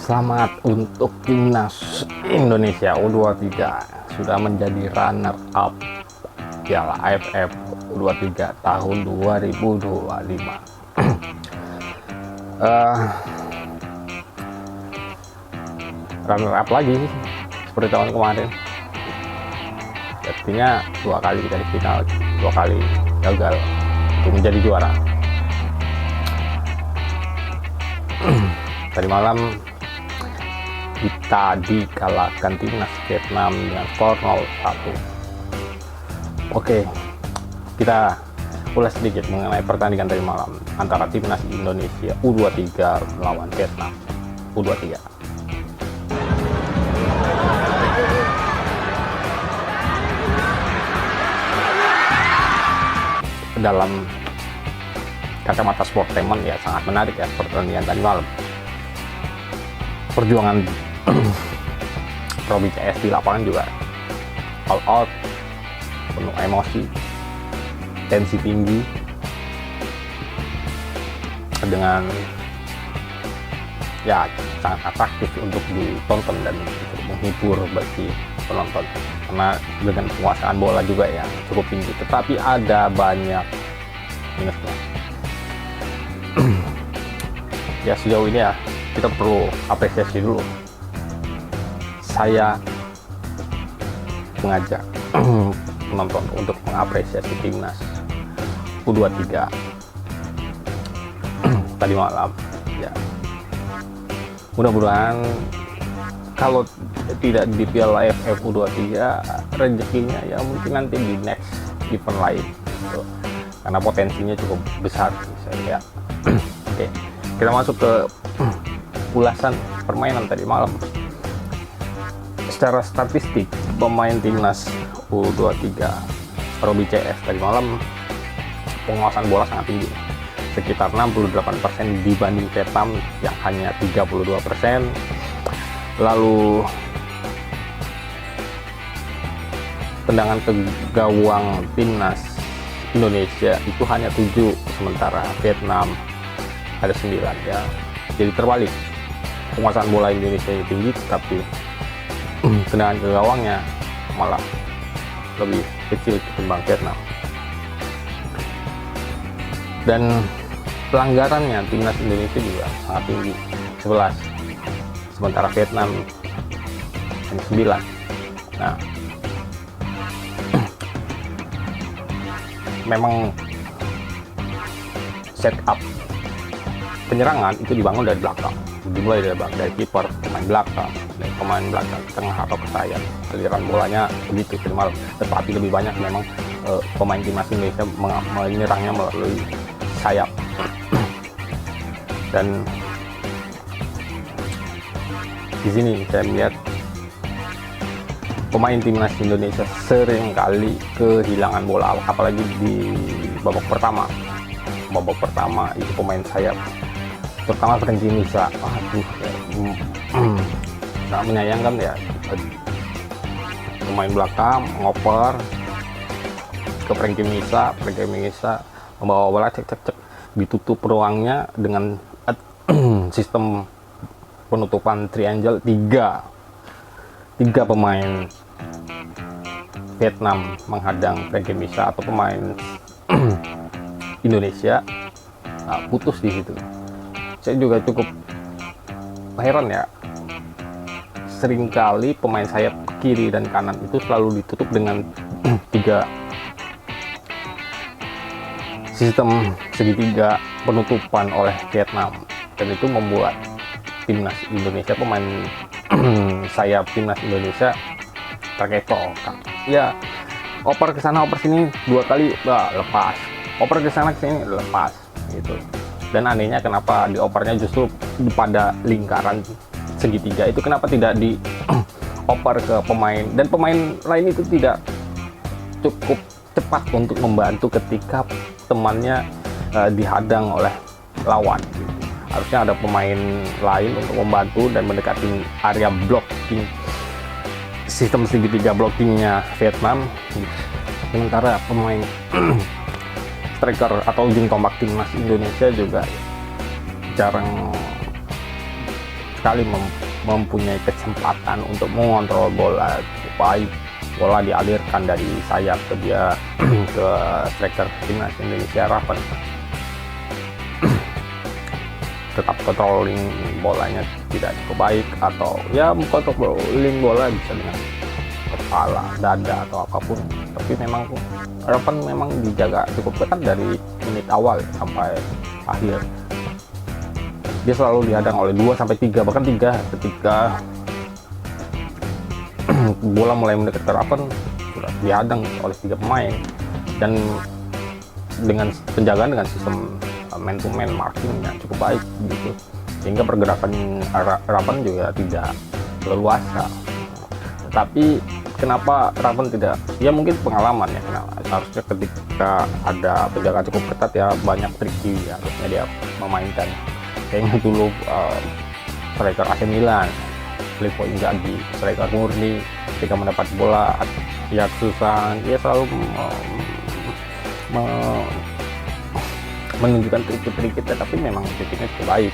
Selamat untuk timnas Indonesia U23 sudah menjadi runner up Piala AFF U23 tahun 2025. Runner up lagi seperti tahun kemarin. Artinya 2 kali kita di final, 2 kali gagal untuk menjadi juara. Tadi malam kita dikalahkan timnas Vietnam dengan skor 0-1. Oke, kita ulas sedikit mengenai pertandingan tadi malam antara timnas Indonesia U23 melawan Vietnam U23. Dalam kacamata sportainment ya sangat menarik ya pertandingan tadi malam. Perjuangan Robbie CS di lapangan juga all out, penuh emosi, tensi tinggi, dengan ya sangat atraktif untuk ditonton dan untuk menghibur bagi penonton karena dengan penguasaan bola juga yang cukup tinggi, tetapi ada banyak minusnya. Ya sejauh ini ya kita perlu apresiasi dulu. Saya mengajak penonton untuk mengapresiasi timnas U23 tadi malam ya. Mudah-mudahan kalau tidak di Piala AFF U23 rezekinya ya mungkin nanti di next event lain gitu. Karena potensinya cukup besar saya lihat. Oke, kita masuk ke ulasan permainan tadi malam. Secara statistik pemain timnas U23 Robbie CS tadi malam penguasaan bola sangat tinggi, sekitar 68% dibanding Vietnam yang hanya 32%. Lalu tendangan ke gawang timnas Indonesia itu hanya 7, sementara Vietnam ada 9 ya. Jadi terbalik, penguasaan bola Indonesia yang tinggi, tapi tendangan ke gawangnya malah lebih kecil ketimbang Vietnam. Dan pelanggarannya timnas Indonesia juga sangat tinggi, 11, sementara Vietnam hanya 9. Nah, memang setup penyerangan itu dibangun dari belakang, dimulai dari belakang, dari kiper, pemain belakang, tengah atau ke sayap. Aliran bolanya begitu tadi malam, tetapi lebih banyak memang pemain timnas Indonesia menyerangnya melalui sayap. Dan di sini saya melihat pemain timnas Indonesia sering kali kehilangan bola, apalagi di babak pertama. Babak pertama itu pemain sayap, terutama Frankie Misa, sangat menyayangkan ya. Pemain belakang ngoper ke Frankie Misa membawa bola cek, ditutup ruangnya dengan sistem penutupan triangle. Tiga pemain Vietnam menghadang Frankie Misa atau pemain Indonesia putus di situ. Saya juga cukup heran ya, seringkali pemain sayap kiri dan kanan itu selalu ditutup dengan 3 sistem segitiga penutupan oleh Vietnam, dan itu membuat timnas Indonesia, pemain sayap timnas Indonesia terkecoh ya, oper ke sana oper sini 2 kali lepas, oper ke sana ke sini lepas gitu. Dan anehnya kenapa diopernya justru pada lingkaran segitiga itu, kenapa tidak dioper ke pemain, dan pemain lain itu tidak cukup cepat untuk membantu ketika temannya dihadang oleh lawan gitu. Harusnya ada pemain lain untuk membantu dan mendekati area blocking, sistem segitiga blockingnya Vietnam gitu. Sementara pemain striker atau ujung tombak timnas Indonesia juga jarang sekali mempunyai kesempatan untuk mengontrol bola cukup baik. Bola dialirkan dari sayap ke dia ke striker timnas Indonesia Raven. Tetap controlling bolanya tidak cukup baik, atau ya controlling bola bisa dengan kepala, dada atau apapun. Tapi memang Raven memang dijaga cukup ketat dari menit awal sampai akhir. Dia selalu dihadang oleh 2-3, bahkan 3 ketika bola mulai mendekat ke Raven sudah dihadang oleh 3 pemain, dan dengan penjagaan dengan sistem man to man marking yang cukup baik gitu, sehingga pergerakan Raven juga tidak leluasa. Tapi kenapa Raven tidak, ya mungkin pengalaman ya, harusnya ketika ada penjagaan cukup ketat ya banyak triki harusnya dia memainkan. Kayaknya dulu striker AC Milan Filippo Inzaghi, striker murni, ketika mendapat bola ya kesusahan, dia selalu menunjukkan trik-trik kita, tapi memang triknya cukup baik.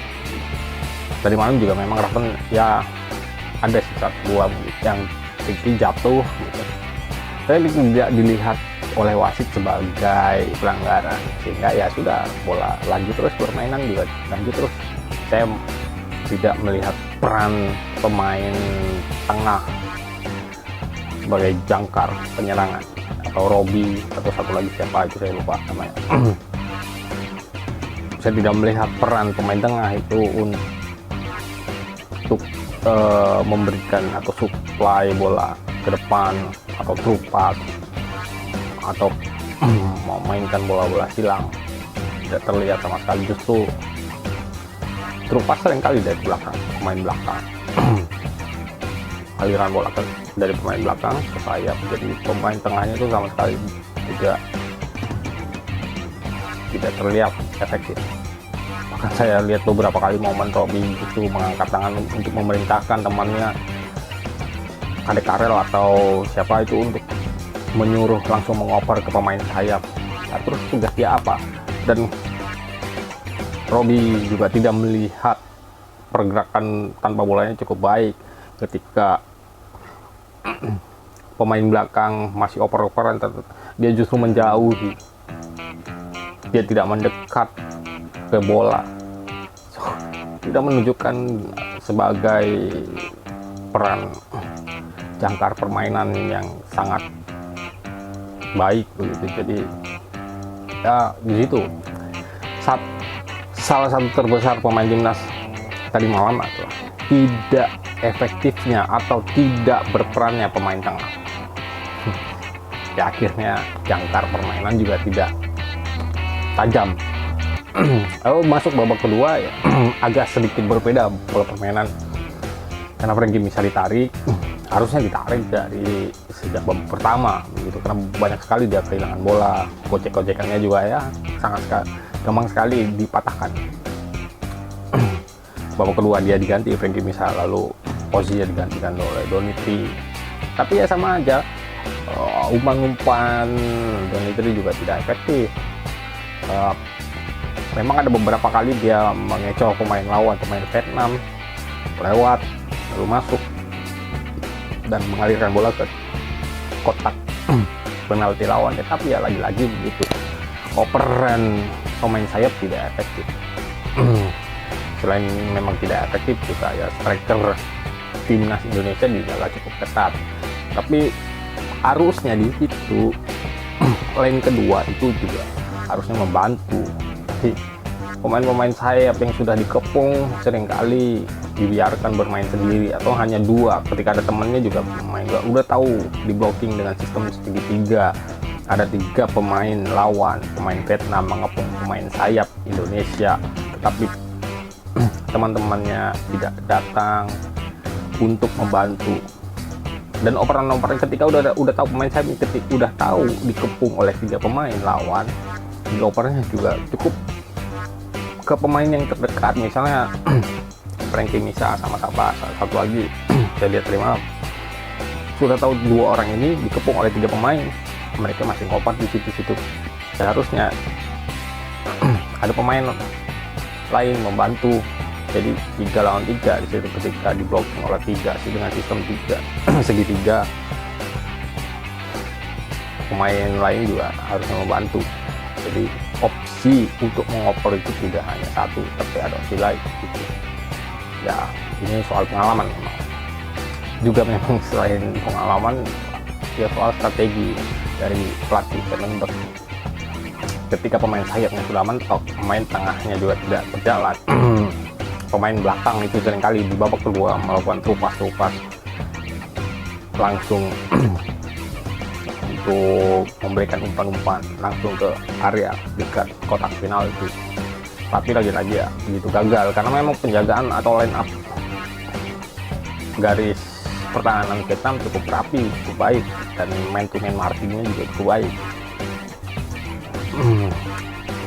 Tadi malam juga memang Raven ya ada sisa dua yang triki jatuh gitu. Saya tidak dilihat oleh wasit sebagai pelanggaran, sehingga ya sudah, bola lanjut terus, permainan juga lanjut terus. Saya tidak melihat peran pemain tengah sebagai jangkar penyerangan, atau Robi atau satu lagi siapa itu saya lupa namanya. Saya tidak melihat peran pemain tengah itu untuk memberikan atau supply bola ke depan, atau through pass, atau memainkan bola-bola silang. Tidak terlihat sama sekali. Justru through pass seringkali dari belakang, pemain belakang. Aliran bola dari pemain belakang ke sayap, jadi pemain tengahnya itu sama sekali tidak terlihat efektif. Bahkan saya lihat beberapa kali momen Robi itu mengangkat tangan untuk memerintahkan temannya Kadek Karel atau siapa itu untuk menyuruh langsung mengoper ke pemain sayap. Nah, terus tugas dia apa? Dan Robi juga tidak melihat pergerakan tanpa bolanya cukup baik ketika pemain belakang masih oper-operan, dia justru menjauhi, dia tidak mendekat ke bola, tidak menunjukkan sebagai peran jangkar permainan yang sangat baik begitu. Jadi ya di situ salah satu terbesar pemain timnas tadi malam adalah tidak efektifnya atau tidak berperannya pemain tengah. Ya akhirnya jangkar permainan juga tidak tajam. Lalu masuk babak kedua ya agak sedikit berbeda pola permainan, karena Frankie bisa ditarik, harusnya ditarik dari sejak babak pertama gitu, karena banyak sekali dia kehilangan bola, gocek-gocekannya juga ya gampang sekali dipatahkan. Babak kedua dia diganti Frankie Misa, lalu posisinya digantikan oleh Donitri, tapi ya sama aja, umpan-umpan Donitri juga tidak efektif. Memang ada beberapa kali dia mengecoh pemain lawan, pemain Vietnam lewat lalu masuk dan mengalirkan bola ke kotak penalti lawan, tapi ya lagi-lagi begitu, operan pemain sayap tidak efektif. Selain memang tidak efektif juga ya striker timnas Indonesia dijaga cukup ketat, tapi harusnya di situ lane kedua itu juga harusnya membantu. Pemain-pemain sayap yang sudah dikepung seringkali dibiarkan bermain sendiri, atau hanya dua ketika ada temannya juga bermain. Udah tahu di blocking dengan sistem segitiga, ada 3 pemain lawan, pemain Vietnam mengepung pemain sayap Indonesia, tetapi teman-temannya tidak datang untuk membantu. Dan operan-operan ketika udah tahu pemain sayap, ketika udah tahu dikepung oleh 3 pemain lawan, diopernya juga cukup ke pemain yang terdekat, misalnya Frankie Misa sama satu lagi saya lihat terima, sudah tahu 2 orang ini dikepung oleh 3 pemain, mereka masih ngopat di situ-situ. Seharusnya ada pemain lain membantu jadi 3 lawan 3 di situ ketika di blocking oleh 3 sih dengan sistem 3 segitiga. Pemain lain juga harusnya membantu, jadi opsi untuk mengoper itu tidak hanya satu tapi ada opsi lain gitu. Ya ini soal pengalaman memang juga, memang selain pengalaman ya soal strategi dari pelatih Vandenberg. Ketika pemain sayapnya sudah mentok, pemain tengahnya juga tidak berjalan, pemain belakang itu seringkali di babak kedua melakukan trupas langsung untuk memberikan umpan-umpan langsung ke area dekat kotak final itu. Tapi lagi-lagi ya begitu gagal karena memang penjagaan atau line up garis pertahanan Vietnam cukup rapi, cukup baik, dan man to man markingnya juga cukup baik.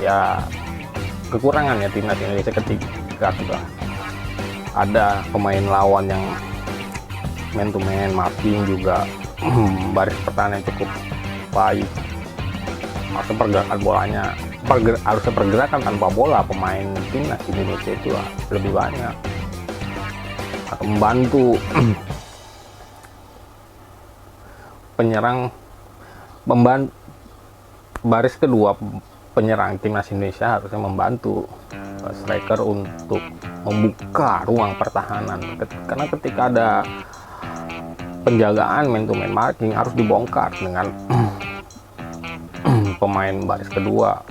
Ya kekurangannya timnas Indonesia ketika sudah ada pemain lawan yang man to man marking juga baris pertahanan yang cukup baik, atau pergerakan bolanya harusnya pergerakan tanpa bola pemain timnas Indonesia itu lebih banyak atau membantu penyerang, baris kedua penyerang timnas Indonesia harusnya membantu striker untuk membuka ruang pertahanan, karena ketika ada penjagaan man to man marking harus dibongkar dengan pemain baris kedua.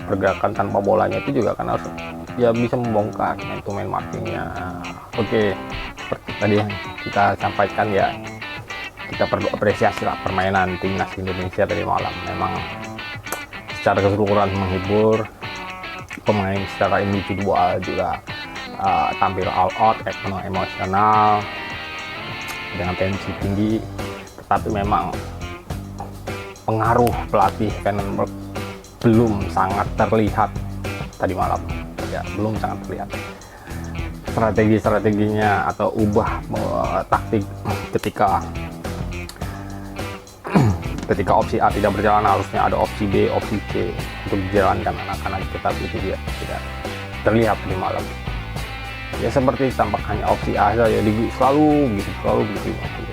Pergerakan tanpa bolanya itu juga kan harus ya bisa membongkar man to man markingnya. Oke, seperti tadi yang kita sampaikan ya, kita perlu apresiasi lah permainan timnas Indonesia tadi malam. Memang secara keseluruhan menghibur, pemain secara individual juga tampil all out, emosional dengan tensi tinggi, tetapi memang pengaruh pelatih Vandenberg belum sangat terlihat tadi malam ya, belum sangat terlihat. Strategi-strateginya atau ubah taktik ketika opsi A tidak berjalan, harusnya ada opsi B, opsi C untuk dijalankan anak-anak, tetapi itu dia tidak terlihat di malam. Ya seperti tampak hanya opsi A saja, selalu begitu,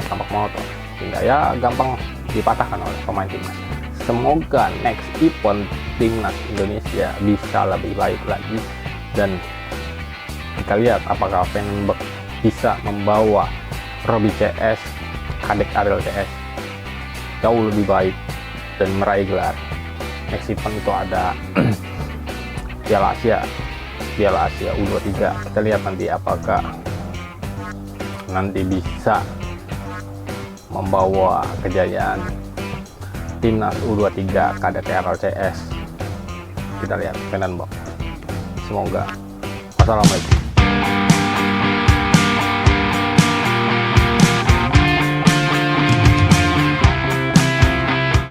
tampak monoton sehingga ya gampang dipatahkan oleh pemain timnas. Semoga next event timnas Indonesia bisa lebih baik lagi, dan kita lihat apakah Vandenberg bisa membawa Robbie CS, Kadek Ariel CS jauh lebih baik dan meraih gelar. Next event itu ada Piala Asia U23. Kita lihat nanti apakah nanti bisa membawa kejayaan timnas U23 Kadek Ariel CS. Kita lihat Vandenberg. Semoga. Assalamualaikum.